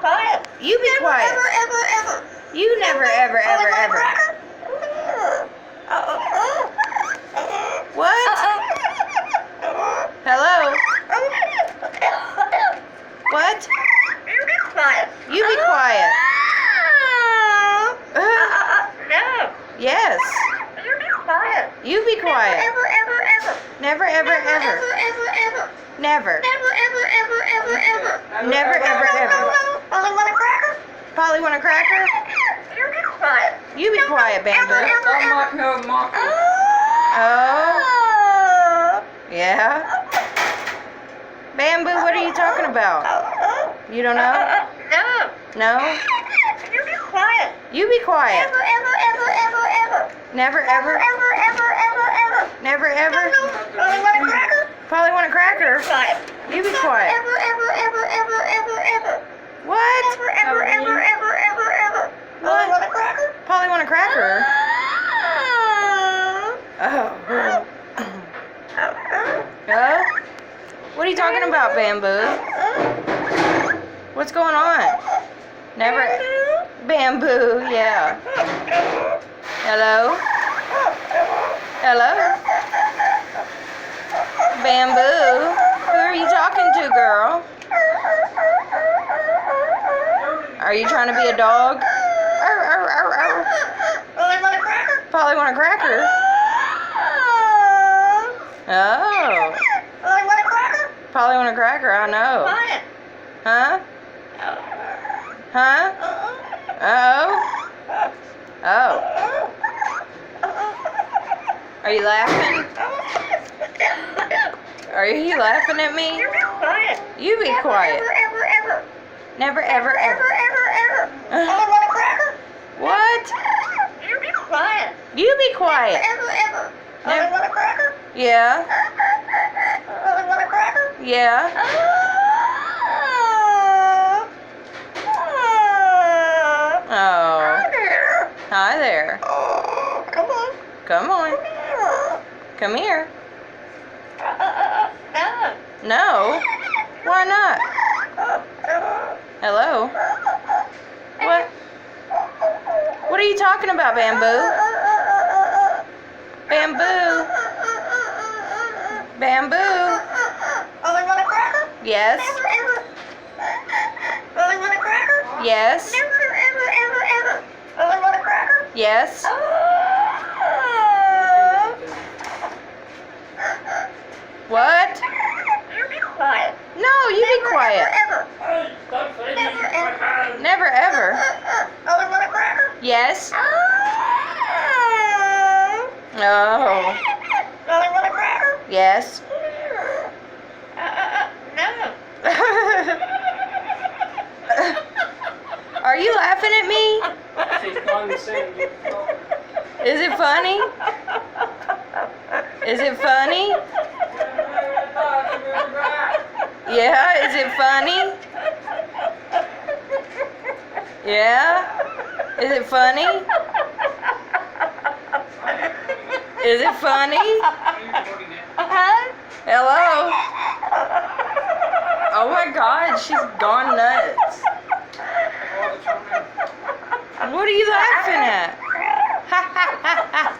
Quiet. You be quiet. Ever. You never, ever, ever. What? Hello? What? You be quiet. You be quiet. No. Yes. You be quiet. You be quiet. Ever. Never, ever, ever. Ever. Never. Never. Never, ever, ever. Only want a cracker? Polly want a cracker? You be quiet. You be quiet, Bamboo. Oh, yeah. Bamboo, what are you talking about? You don't know? No. No? You be quiet. You be quiet. Ever. Never, ever. Never, ever. Only want a cracker? Polly want a cracker? Quiet. You be quiet. Ever. What? Ever. Only want a cracker? Polly want a cracker? Oh. Oh? What are you talking about, Bamboo? What's going on? Never. Bamboo, yeah. Hello? Hello? Bamboo? Who are you talking to, girl? Are you trying to be a dog? Only want a cracker? Polly want a cracker? Oh. Only want a cracker? Polly want a cracker, I know. Quiet. Huh? Huh? Oh? Oh. Are you laughing? Are you laughing at me? You be quiet. You be quiet. Ever. Never, ever, ever. Only want a cracker? What? You be quiet. You be quiet. Ever. Only Never. want a cracker? Yeah. Only want a cracker? Yeah. Oh. Hi there. Come on. Come on. Come here. No. No. Why not? Hello? What? What are you talking about, Bamboo? Bamboo? Bamboo? Only want a cracker? Yes. Ever. Only want a cracker? Yes. Ever. Only want a cracker? Yes. What? You be quiet. No, you be quiet. Ever. Never, ever. Only want a cracker? Yes. Oh. Only want a cracker? Yes. No. Are you laughing at me? Is it funny? Is it funny? Yeah, is it funny? Yeah? Is it funny? Is it funny? Hello? Oh my God, she's gone nuts. What are you laughing at? Ha ha ha ha